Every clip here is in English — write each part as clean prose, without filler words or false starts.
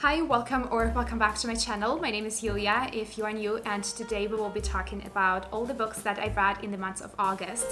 Hi, welcome back to my channel. My name is Yulia if you are new, and today we will be talking about all the books that I read in the month of August.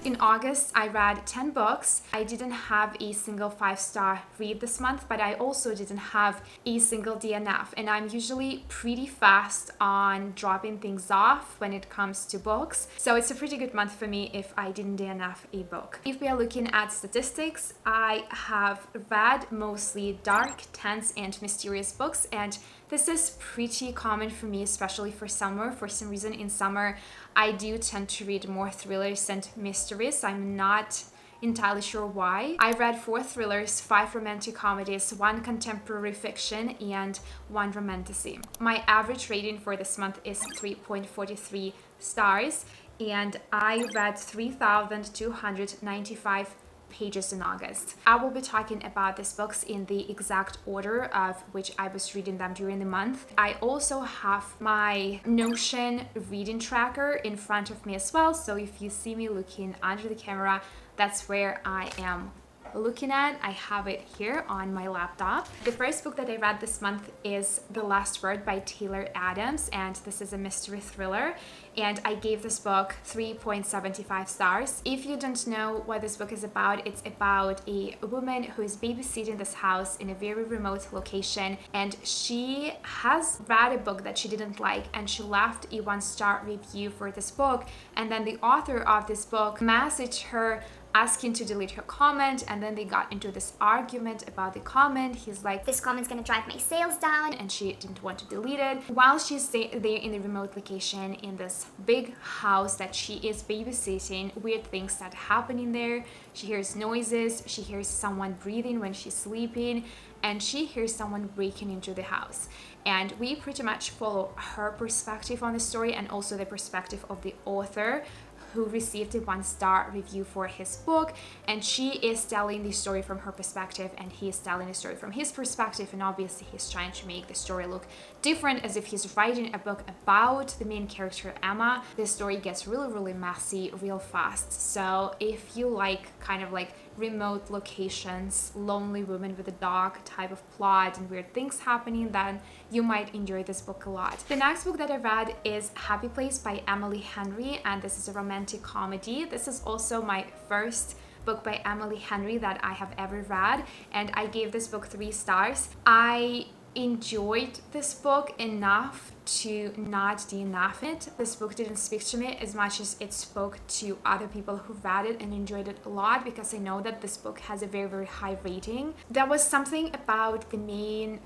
In August, I read 10 books. I didn't have a single 5-star read this month, but I also didn't have a single DNF. And I'm usually pretty fast on dropping things off when it comes to books. So it's a pretty good month for me if I didn't DNF a book. If we are looking at statistics, I have read mostly dark, tense, and mysterious books. And this is pretty common for me, especially for summer. For some reason in summer, I do tend to read more thrillers and mysteries. I'm not entirely sure why. I read 4 thrillers, 5 romantic comedies, 1 contemporary fiction, and 1 romantasy. My average rating for this month is 3.43 stars, and I read 3,295 pages in August. I will be talking about these books in the exact order of which I was reading them during the month. I also have my Notion reading tracker in front of me as well, so if you see me looking under the camera, that's where I am looking at. I have it here on my laptop. The first book that I read this month is The Last Word by Taylor Adams, and this is a mystery thriller, and I gave this book 3.75 stars. If you don't know what this book is about, it's about a woman who is babysitting this house in a very remote location, and she has read a book that she didn't like, and she left a 1-star review for this book, and then the author of this book messaged her asking to delete her comment, and then they got into this argument about the comment. He's like, this comment's gonna drive my sales down, and she didn't want to delete it. While she's there in the remote location in this big house that she is babysitting, weird things start happening there. She hears noises, she hears someone breathing when she's sleeping, and she hears someone breaking into the house. And we pretty much follow her perspective on the story and also the perspective of the author, who received a 1-star review for his book, and she is telling the story from her perspective and he is telling the story from his perspective, and obviously he's trying to make the story look different as if he's writing a book about the main character Emma. The story gets really messy real fast. So if you like kind of like remote locations, lonely woman with a dog type of plot and weird things happening, then you might enjoy this book a lot. The next book that I read is Happy Place by Emily Henry, and this is a romantic comedy. This is also my first book by Emily Henry that I have ever read, and I gave this book 3 stars. I enjoyed this book enough to not DNF it. This book didn't speak to me as much as it spoke to other people who read it and enjoyed it a lot, because I know that this book has a very high rating. There was something about the main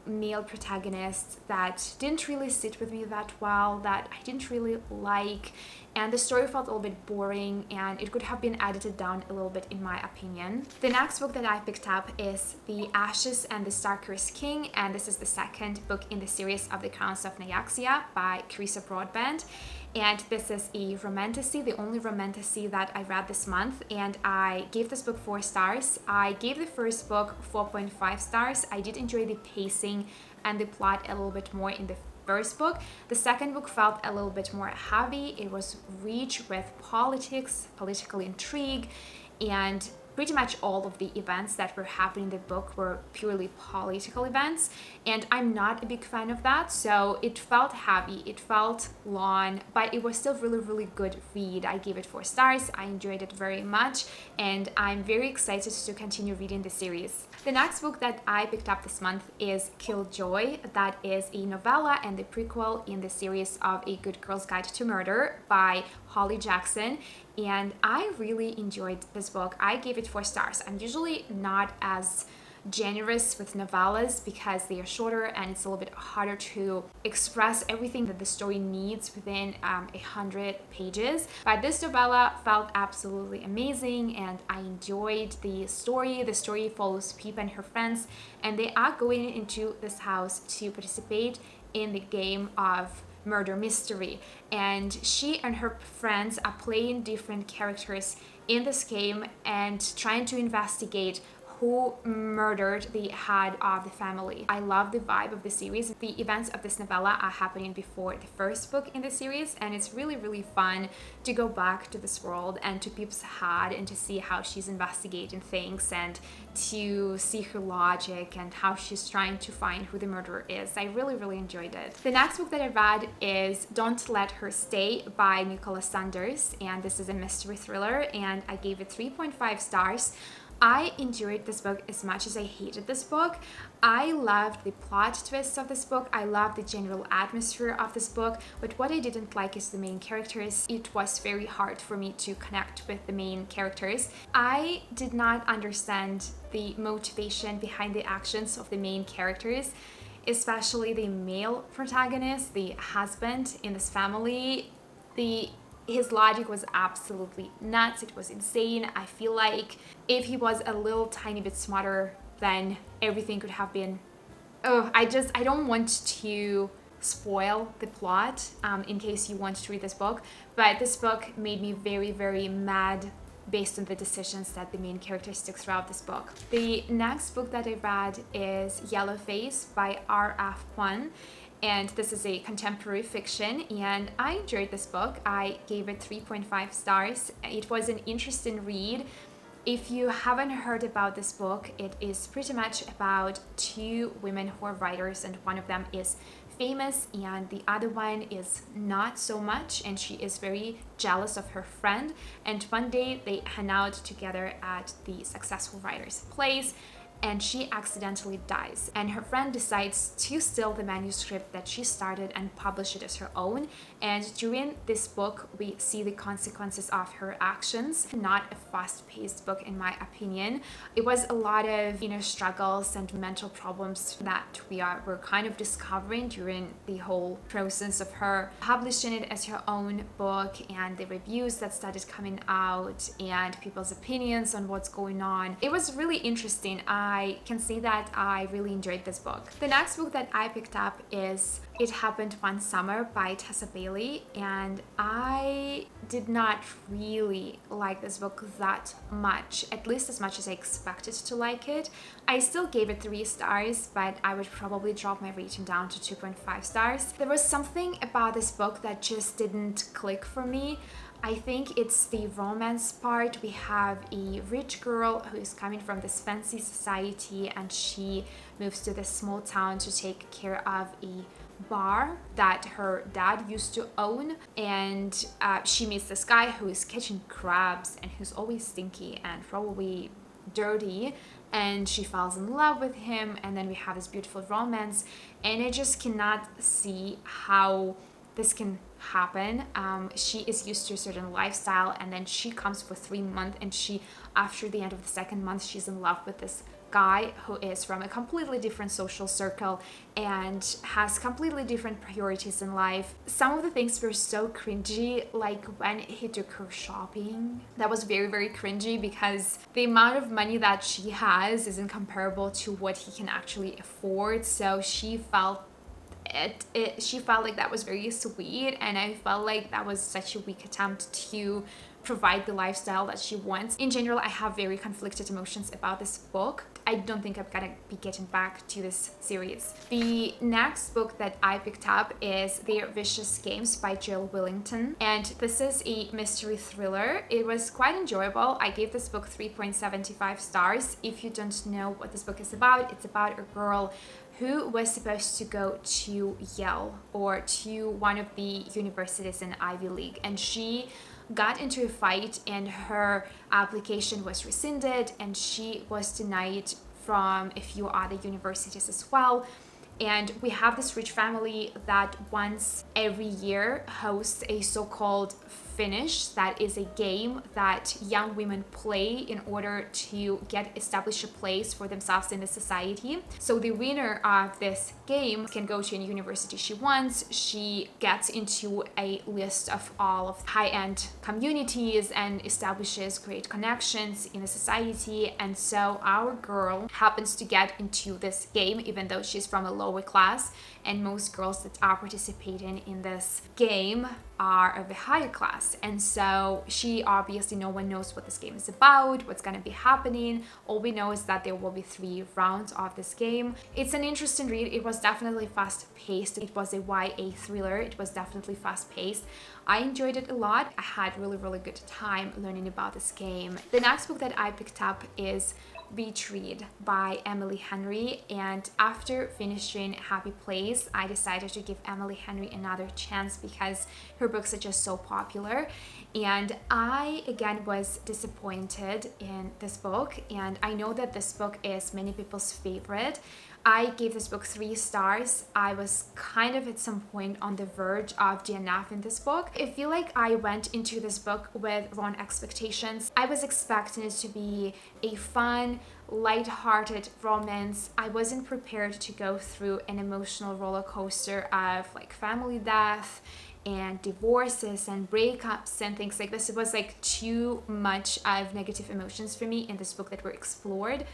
male protagonist that didn't really sit with me that well, that I didn't really like, and the story felt a little bit boring, and it could have been edited down a little bit in my opinion. The next book that I picked up is The Ashes and the Star-Cursed King, and this is the second book in the series of The Crowns of Nyaxia by Carissa Broadbent. And this is a romantasy, the only romantasy that I read this month, and I gave this book 4 stars. I gave the first book 4.5 stars. I did enjoy the pacing and the plot a little bit more in the first book. The second book felt a little bit more heavy. It was rich with politics, political intrigue, and pretty much all of the events that were happening in the book were purely political events, and I'm not a big fan of that, so it felt heavy, it felt long, but it was still really good read. I gave it 4 stars. I enjoyed it very much, and I'm very excited to continue reading the series. The next book that I picked up this month is Killjoy. That is a novella and the prequel in the series of A Good Girl's Guide to Murder by Holly Jackson, and I really enjoyed this book. I gave it 4 stars. I'm usually not as generous with novellas because they are shorter and it's a little bit harder to express everything that the story needs within 100 pages. But this novella felt absolutely amazing, and I enjoyed the story. The story follows Pip and her friends, and they are going into this house to participate in the game of murder mystery, and she and her friends are playing different characters in this game and trying to investigate who murdered the head of the family. I love the vibe of the series. The events of this novella are happening before the first book in the series, and it's really, really fun to go back to this world and to Pip's head and to see how she's investigating things and to see her logic and how she's trying to find who the murderer is. I really, really enjoyed it. The next book that I read is Don't Let Her Stay by Nicholas Sanders, and this is a mystery thriller, and I gave it 3.5 stars. I enjoyed this book as much as I hated this book. I loved the plot twists of this book. I loved the general atmosphere of this book. But what I didn't like is the main characters. It was very hard for me to connect with the main characters. I did not understand the motivation behind the actions of the main characters, especially the male protagonist, the husband in this family. His logic was absolutely nuts. It was insane. I feel like if he was a little tiny bit smarter, then everything could have been... I don't want to spoil the plot in case you want to read this book, but this book made me very, very mad based on the decisions that the main characters took throughout this book. The next book that I read is Yellowface by R.F. Kuang. And this is a contemporary fiction, and I enjoyed this book. I gave it 3.5 stars. It was an interesting read. If you haven't heard about this book, it is pretty much about two women who are writers, and one of them is famous and the other one is not so much, and she is very jealous of her friend. And one day they hang out together at the successful writer's place, and she accidentally dies, and her friend decides to steal the manuscript that she started and publish it as her own. And during this book we see the consequences of her actions. Not a fast-paced book in my opinion. It was a lot of struggles and mental problems that we're kind of discovering during the whole process of her publishing it as her own book, and the reviews that started coming out and people's opinions on what's going on. It was really interesting. I can say that I really enjoyed this book. The next book that I picked up is It Happened One Summer by Tessa Bailey, and I did not really like this book that much, at least as much as I expected to like it. I still gave it 3 stars, but I would probably drop my rating down to 2.5 stars. There was something about this book that just didn't click for me. I think it's the romance part. We have a rich girl who is coming from this fancy society, and she moves to this small town to take care of a bar that her dad used to own, and she meets this guy who is catching crabs and who's always stinky and probably dirty, and she falls in love with him, and then we have this beautiful romance, and I just cannot see how this can happen. She is used to a certain lifestyle, and then she comes for 3 months, and after the end of the 2nd month, she's in love with this guy who is from a completely different social circle and has completely different priorities in life. Some of the things were so cringy, like when he took her shopping. That was very, very cringy because the amount of money that she has isn't comparable to what he can actually afford. So she felt like that was very sweet, and I felt like that was such a weak attempt to provide the lifestyle that she wants. In general, I have very conflicted emotions about this book. I don't think I'm gonna be getting back to this series. The next book that I picked up is Their Vicious Games by Jill Willington, and this is a mystery thriller. It was quite enjoyable. I gave this book 3.75 stars. If you don't know what this book is about, it's about a girl who was supposed to go to Yale or to one of the universities in Ivy League, and she got into a fight and her application was rescinded, and she was denied from a few other universities as well. And we have this rich family that once every year hosts a so-called finish, that is a game that young women play in order to establish a place for themselves in the society. So the winner of this game can go to any university she wants. She gets into a list of all of high-end communities and establishes great connections in the society. And so our girl happens to get into this game, even though she's from a lower class, and most girls that are participating in this game are of a higher class, and so she obviously, no one knows what this game is about, what's going to be happening. All we know is that there will be 3 rounds of this game. It's an interesting read. It was definitely fast paced. It was a YA thriller. It was definitely fast paced. I enjoyed it a lot. I had really good time learning about this game. The next book that I picked up is Beach Read by Emily Henry, and after finishing Happy Place, I decided to give Emily Henry another chance because her books are just so popular. And I again was disappointed in this book, and I know that this book is many people's favorite. I gave this book 3 stars. I was kind of at some point on the verge of DNF in this book. I feel like I went into this book with wrong expectations. I was expecting it to be a fun, light-hearted romance. I wasn't prepared to go through an emotional roller coaster of like family death and divorces and breakups and things like this. It was like too much of negative emotions for me in this book that were explored,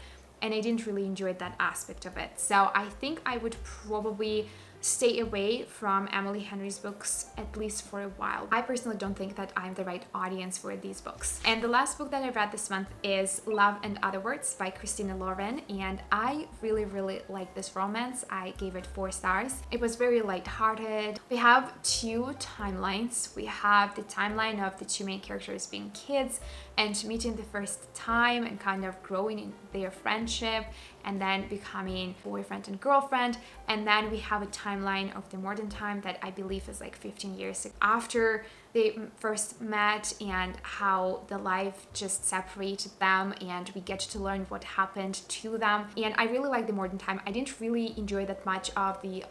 and I didn't really enjoy that aspect of it. So I think I would probably stay away from Emily Henry's books at least for a while. I personally don't think that I'm the right audience for these books. And the last book that I read this month is Love and Other Words by Christina Lauren, and I really like this romance. I gave it 4 stars. It was very lighthearted. We have 2 timelines. We have the timeline of the 2 main characters being kids and meeting the first time and kind of growing in their friendship and then becoming boyfriend and girlfriend. And then we have a timeline of the modern time that I believe is like 15 years after they first met and how the life just separated them, and we get to learn what happened to them. And I really like the modern time. I didn't really enjoy that much of the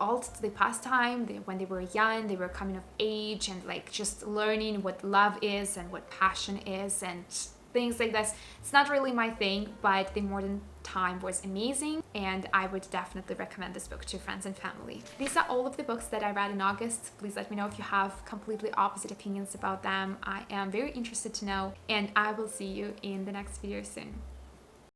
past time, when they were young, they were coming of age and like just learning what love is and what passion is and things like this. It's not really my thing, but the modern time was amazing, and I would definitely recommend this book to friends and family. These are all of the books that I read in August. Please let me know if you have completely opposite opinions about them. I am very interested to know, and I will see you in the next video soon.